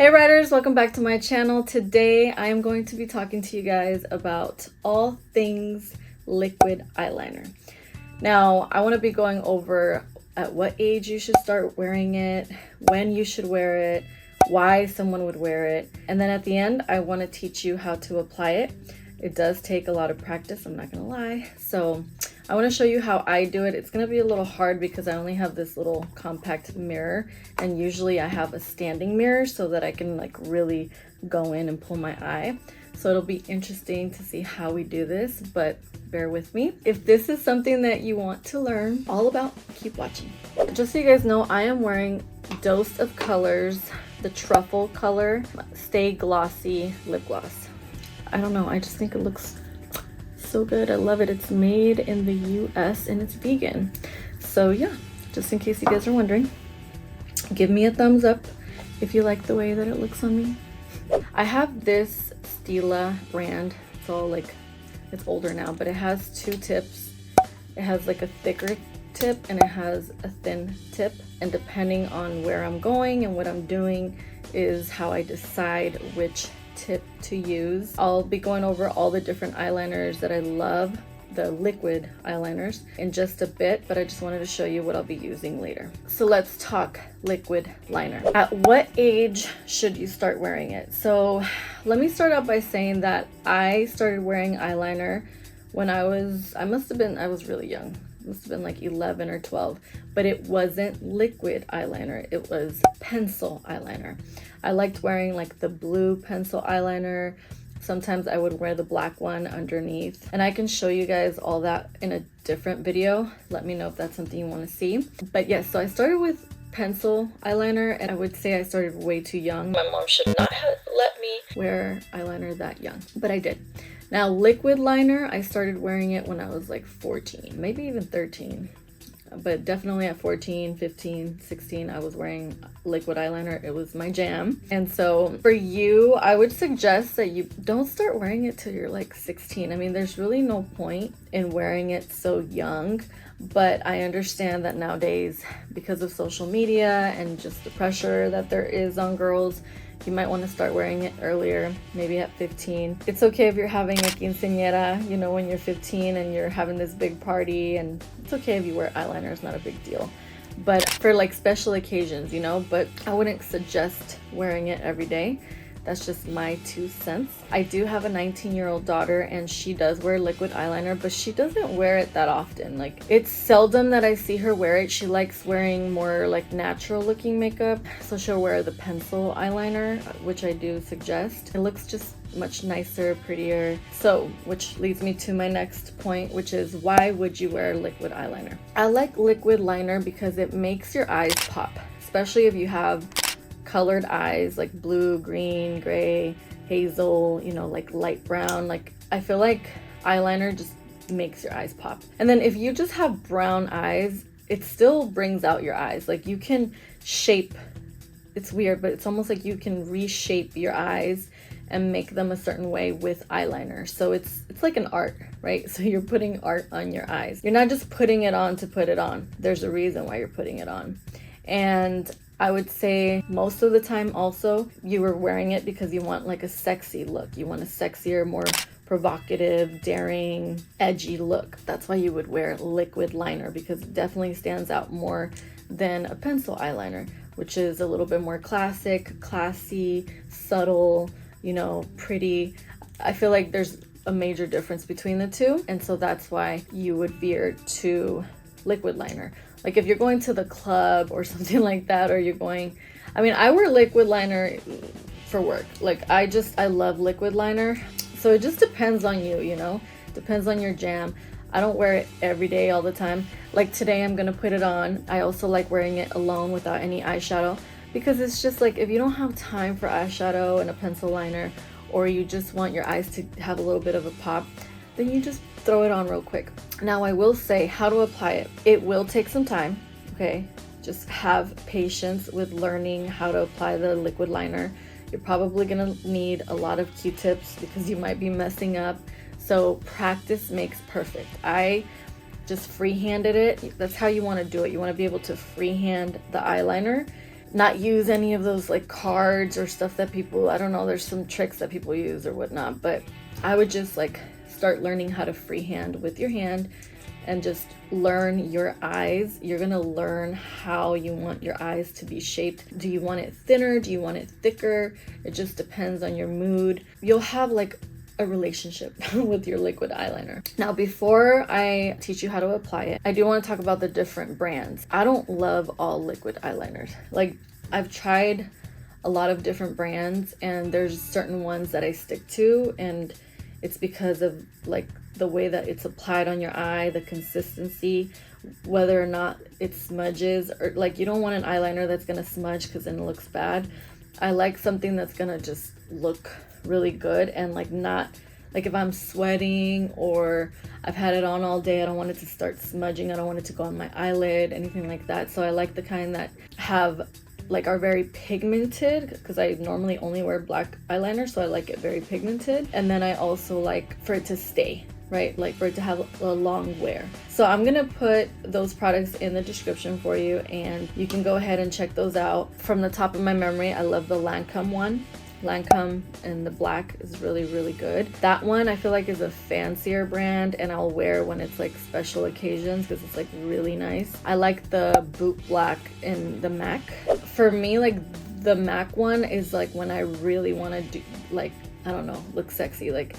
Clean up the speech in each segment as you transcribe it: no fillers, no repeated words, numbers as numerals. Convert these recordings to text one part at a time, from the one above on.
Hey writers, welcome back to my channel. Today I am going to be talking to you guys about all things liquid eyeliner. Now I want to be going over at what age you should start wearing it, when you should wear it, why someone would wear it, and then at the end I want to teach you how to apply it. It does take a lot of practice, I'm not gonna lie. So I want to show you how I do it. It's going to be a little hard because I only have this little compact mirror, and usually I have a standing mirror so that I can like really go in and pull my eye. So it'll be interesting to see how we do this, but bear with me. If this is something that you want to learn all about, keep watching. Just so you guys know, I am wearing Dose of Colors, the Truffle color, Stay Glossy lip gloss. I don't know, I just think it looks so good. I love it. It's made in the US and it's vegan. So yeah, just in case you guys are wondering, give me a thumbs up if you like the way that it looks on me. I have this Stila brand. It's all like, it's older now, but it has two tips. It has like a thicker tip and it has a thin tip, and depending on where I'm going and what I'm doing is how I decide which tip to use. I'll be going over all the different eyeliners that I love, the liquid eyeliners, in just a bit, but I just wanted to show you what I'll be using later. So let's talk liquid liner. At what age should you start wearing it? So let me start out by saying that I started wearing eyeliner when I was really young. Must have been like 11 or 12, but it wasn't liquid eyeliner, it was pencil eyeliner. I liked wearing like the blue pencil eyeliner. Sometimes I would wear the black one underneath, and I can show you guys all that in a different video. Let me know if that's something you want to see. But yes, so I started with pencil eyeliner, and I would say I started way too young. My mom should not have let me wear eyeliner that young, but I did. Now liquid liner, I started wearing it when I was like 14, maybe even 13. But definitely at 14, 15, 16, I was wearing liquid eyeliner. It was my jam. And so for you, I would suggest that you don't start wearing it till you're like 16. I mean, there's really no point in wearing it so young, but I understand that nowadays, because of social media and just the pressure that there is on girls, you might want to start wearing it earlier, maybe at 15. It's okay if you're having a quinceañera, you know, when you're 15 and you're having this big party, and it's okay if you wear eyeliner, it's not a big deal. But for like special occasions, you know, but I wouldn't suggest wearing it every day. That's just my 2 cents. I do have a 19-year-old daughter, and she does wear liquid eyeliner, but she doesn't wear it that often. Like, it's seldom that I see her wear it. She likes wearing more like natural looking makeup, so she'll wear the pencil eyeliner, which I do suggest. It looks just much nicer, prettier. So, which leads me to my next point, which is, why would you wear liquid eyeliner? I like liquid liner because it makes your eyes pop, especially if you have colored eyes like blue, green, gray, hazel, you know, like light brown. Like, I feel like eyeliner just makes your eyes pop. And then if you just have brown eyes, it still brings out your eyes. Like, you can shape, it's weird, but it's almost like you can reshape your eyes and make them a certain way with eyeliner. So it's like an art, right? So you're putting art on your eyes. You're not just putting it on to put it on. There's a reason why you're putting it on. And I would say most of the time also you were wearing it because you want like a sexy look. You want a sexier, more provocative, daring, edgy look. That's why you would wear liquid liner, because it definitely stands out more than a pencil eyeliner, which is a little bit more classic, classy, subtle, you know, pretty. I feel like there's a major difference between the two, and so that's why you would veer to liquid liner. Like if you're going to the club or something like that, or you're going, I mean, I wear liquid liner for work. Like I love liquid liner. So it just depends on you, you know, depends on your jam. I don't wear it every day all the time. Like today I'm gonna put it on. I also like wearing it alone without any eyeshadow, because it's just like, if you don't have time for eyeshadow and a pencil liner, or you just want your eyes to have a little bit of a pop, then you just throw it on real quick. Now I will say how to apply it. It will take some time, okay? Just have patience with learning how to apply the liquid liner. You're probably gonna need a lot of Q-tips because you might be messing up. So practice makes perfect. I just freehanded it. That's how you want to do it. You want to be able to freehand the eyeliner not use any of those like cards or stuff that people, I don't know, there's some tricks that people use or whatnot, but I would just like start learning how to freehand with your hand and just learn your eyes. You're gonna learn how you want your eyes to be shaped. Do you want it thinner? Do you want it thicker? It just depends on your mood. You'll have like a relationship with your liquid eyeliner. Now, before I teach you how to apply it, I do want to talk about the different brands. I don't love all liquid eyeliners. Like, I've tried a lot of different brands, and there's certain ones that I stick to, and it's because of like the way that it's applied on your eye, the consistency, whether or not it smudges, or like you don't want an eyeliner that's gonna smudge because then it looks bad. I like something that's gonna just look really good, and like not like if I'm sweating or I've had it on all day, I don't want it to start smudging, I don't want it to go on my eyelid, anything like that. So I like the kind that have like are very pigmented, because I normally only wear black eyeliner, so I like it very pigmented. And then I also like for it to stay, right? Like for it to have a long wear. So I'm gonna put those products in the description for you, and you can go ahead and check those out. From the top of my memory, I love the Lancome one. Lancome in the black is really, really good. That one I feel like is a fancier brand, and I'll wear when it's like special occasions because it's like really nice. I like the Boot Black in the MAC. For me, like the MAC one is like when I really want to do like, I don't know, look sexy. Like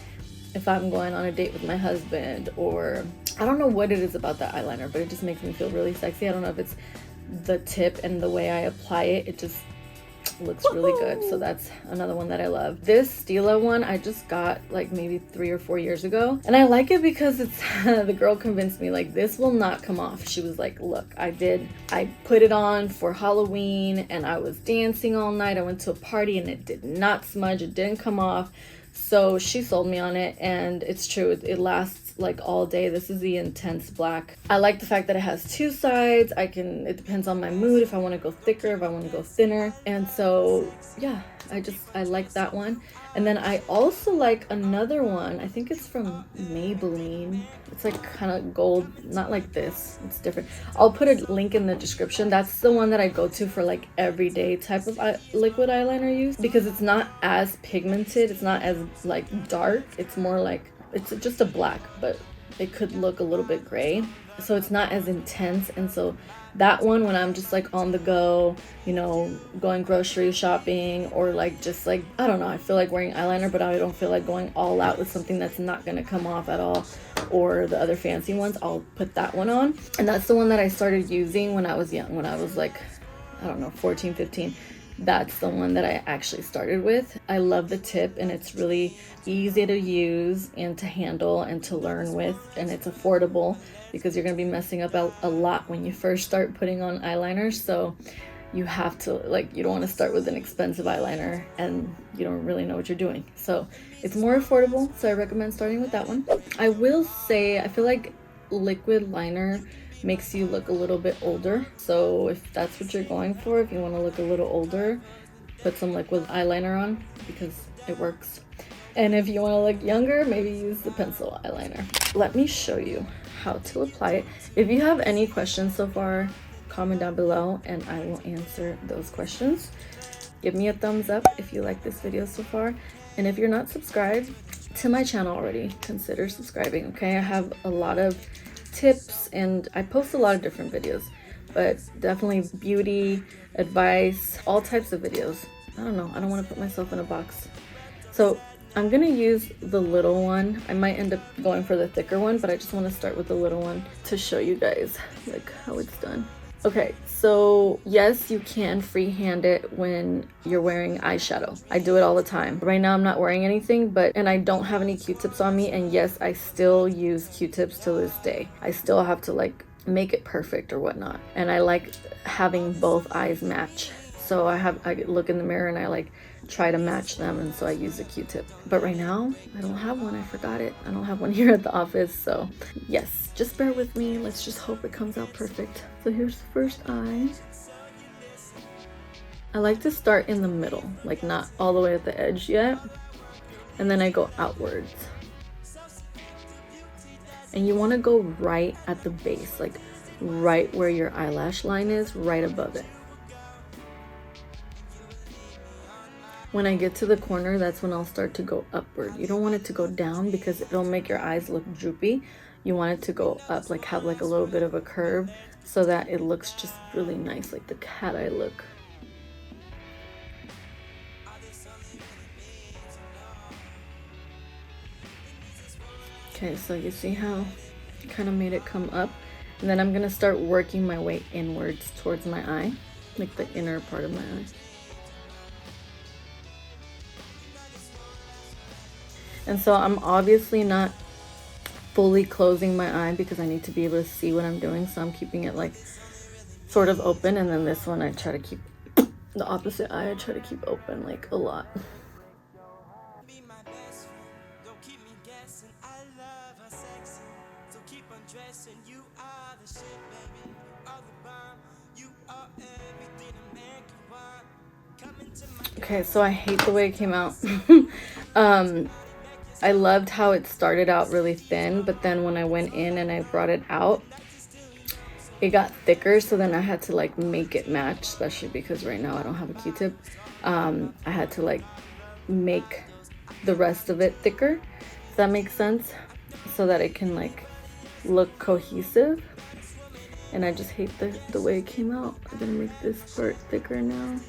if I'm going on a date with my husband, or I don't know what it is about that eyeliner, but it just makes me feel really sexy. I don't know if it's the tip and the way I apply it. It just looks really good. So that's another one that I love. This Stila one I just got like maybe 3 or 4 years ago, and I like it because it's the girl convinced me like this will not come off. She was like, look, I put it on for Halloween and I was dancing all night. I went to a party and it did not smudge, it didn't come off. So she sold me on it, and it's true, it lasts like all day. This is the intense black. I like the fact that it has two sides. It depends on my mood if I want to go thicker, if I want to go thinner. And so yeah, I like that one. And then I also like another one, I think it's from Maybelline. It's like kind of gold, not like this, it's different. I'll put a link in the description. That's the one that I go to for like everyday type of liquid eyeliner use, because it's not as pigmented, it's not as like dark, it's more like, it's just a black, but it could look a little bit gray, so it's not as intense. And so that one, when I'm just like on the go, you know, going grocery shopping, or like just like, I don't know, I feel like wearing eyeliner but I don't feel like going all out with something that's not gonna come off at all, or the other fancy ones, I'll put that one on. And that's the one that I started using when I was young, when I was like, I don't know, 14, 15. That's the one that I actually started with. I love the tip, and it's really easy to use and to handle and to learn with, and it's affordable because you're going to be messing up a lot when you first start putting on eyeliner. So you have to, like, you don't want to start with an expensive eyeliner and you don't really know what you're doing. So it's more affordable, so I recommend starting with that one. I will say, I feel like liquid liner makes you look a little bit older. So if that's what you're going for, if you want to look a little older, put some liquid eyeliner on because it works. And if you want to look younger, maybe use the pencil eyeliner. Let me show you how to apply it. If you have any questions so far, comment down below and I will answer those questions. Give me a thumbs up if you like this video so far. And if you're not subscribed to my channel already, consider subscribing, okay? I have a lot of tips and I post a lot of different videos, but definitely beauty, advice, all types of videos. I don't know, I don't want to put myself in a box. So I'm gonna use the little one. I might end up going for the thicker one, but I just want to start with the little one to show you guys like how it's done. Okay, so yes, you can freehand it when you're wearing eyeshadow. I do it all the time. Right now I'm not wearing anything, and I don't have any Q-tips on me, and yes, I still use Q-tips to this day. I still have to like make it perfect or whatnot, and I like having both eyes match. So I look in the mirror and I like try to match them, and so I use a Q-tip. But right now I don't have one. I forgot it. I don't have one here at the office, so yes, just bear with me. Let's just hope it comes out perfect. So here's the first eye. I like to start in the middle, like not all the way at the edge yet, and then I go outwards. And you want to go right at the base, like right where your eyelash line is, right above it. when I get to the corner, that's when I'll start to go upward. You don't want it to go down because it'll make your eyes look droopy. You want it to go up, like have like a little bit of a curve so that it looks just really nice, like the cat eye look. Okay, so you see how I kind of made it come up? And then I'm gonna start working my way inwards towards my eye, like the inner part of my eye. And so I'm obviously not fully closing my eye because I need to be able to see what I'm doing. So I'm keeping it like sort of open. And then this one I try to keep, the opposite eye I try to keep open like a lot. Okay, so I hate the way it came out. I loved how it started out really thin, but then when I went in and I brought it out, it got thicker, so then I had to like make it match, especially because right now I don't have a Q-tip. I had to like make the rest of it thicker, if that makes sense, so that it can like look cohesive. And I just hate the way it came out. I'm gonna make this part thicker now.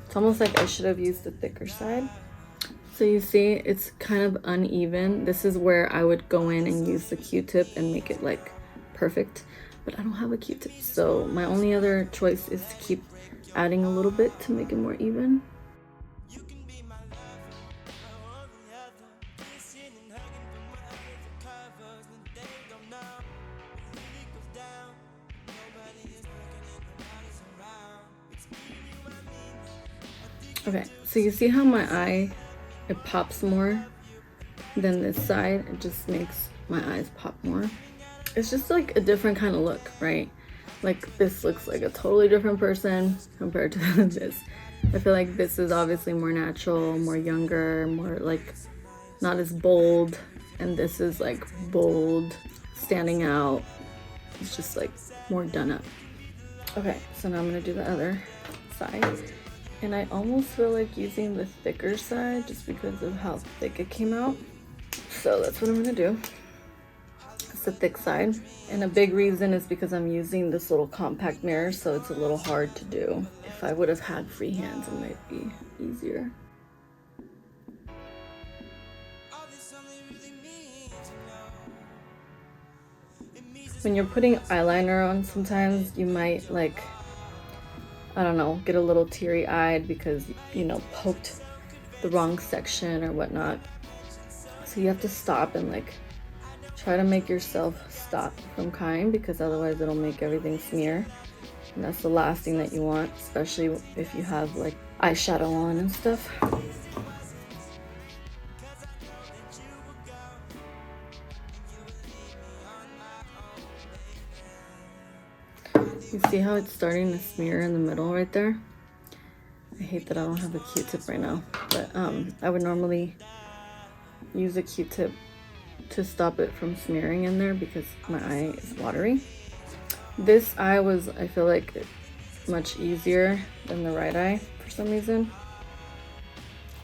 It's almost like I should have used the thicker side. So you see, it's kind of uneven. This is where I would go in and use the Q-tip and make it like perfect, but I don't have a Q-tip. So my only other choice is to keep adding a little bit to make it more even. Okay, so you see how my eye, it pops more than this side. It just makes my eyes pop more. It's just like a different kind of look, right? Like this looks like a totally different person compared to this. I feel like this is obviously more natural, more younger, more like not as bold. And this is like bold, standing out. It's just like more done up. Okay, so now I'm gonna do the other side. And I almost feel like using the thicker side just because of how thick it came out. So that's what I'm gonna do. It's the thick side. And a big reason is because I'm using this little compact mirror, so it's a little hard to do. If I would have had free hands, it might be easier. When you're putting eyeliner on, sometimes you might like, I don't know, get a little teary-eyed because, you know, poked the wrong section or whatnot. So you have to stop and like try to make yourself stop from crying, because otherwise it'll make everything smear. And that's the last thing that you want, especially if you have like eyeshadow on and stuff. You see how it's starting to smear in the middle right there? I hate that I don't have a Q-tip right now, but I would normally use a Q-tip to stop it from smearing in there because my eye is watery. This eye was, I feel like, much easier than the right eye for some reason.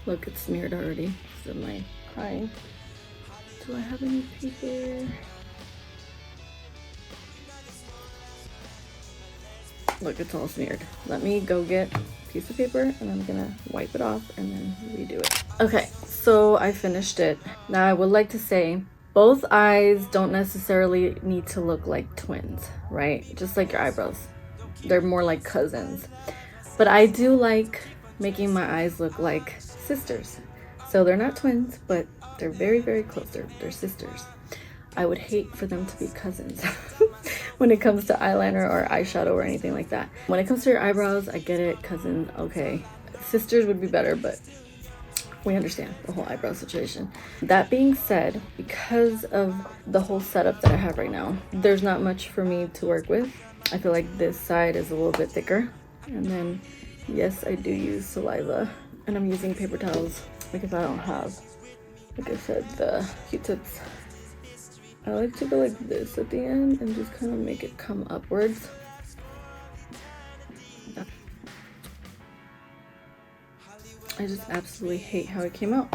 Look, it's smeared already because of my crying. Do I have any paper? Look, it's all smeared. Let me go get a piece of paper and I'm gonna wipe it off and then redo it. Okay, so I finished it. Now I would like to say both eyes don't necessarily need to look like twins, right? Just like your eyebrows. They're more like cousins. But I do like making my eyes look like sisters. So they're not twins, but they're very, very close. They're sisters. I would hate for them to be cousins when it comes to eyeliner or eyeshadow or anything like that. When it comes to your eyebrows, I get it, cousin, okay. Sisters would be better, but we understand the whole eyebrow situation. That being said, because of the whole setup that I have right now, there's not much for me to work with. I feel like this side is a little bit thicker. And then, yes, I do use saliva And I'm using paper towels because I don't have, like I said, the Q-tips. I like to go like this at the end and just kind of make it come upwards. I just absolutely hate how it came out.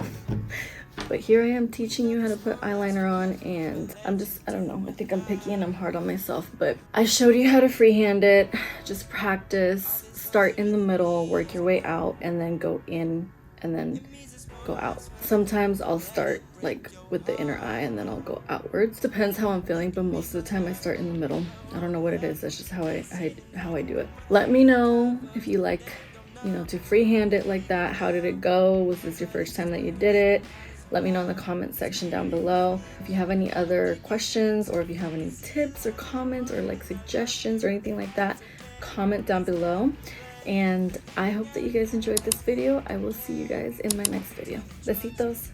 But here I am teaching you how to put eyeliner on, and I don't know, I think I'm picky and I'm hard on myself, but I showed you how to freehand it. Just practice, start in the middle, work your way out, and then go in and then go out. Sometimes I'll start like with the inner eye and then I'll go outwards. Depends how I'm feeling, but most of the time I start in the middle. I don't know what it is, that's just how I do it. Let me know if you like, you know, to freehand it like that. How did it go? Was this your first time that you did it? Let me know in the comment section down below. If you have any other questions, or if you have any tips or comments or like suggestions or anything like that, comment down below. And I hope that you guys enjoyed this video. I will see you guys in my next video. Besitos.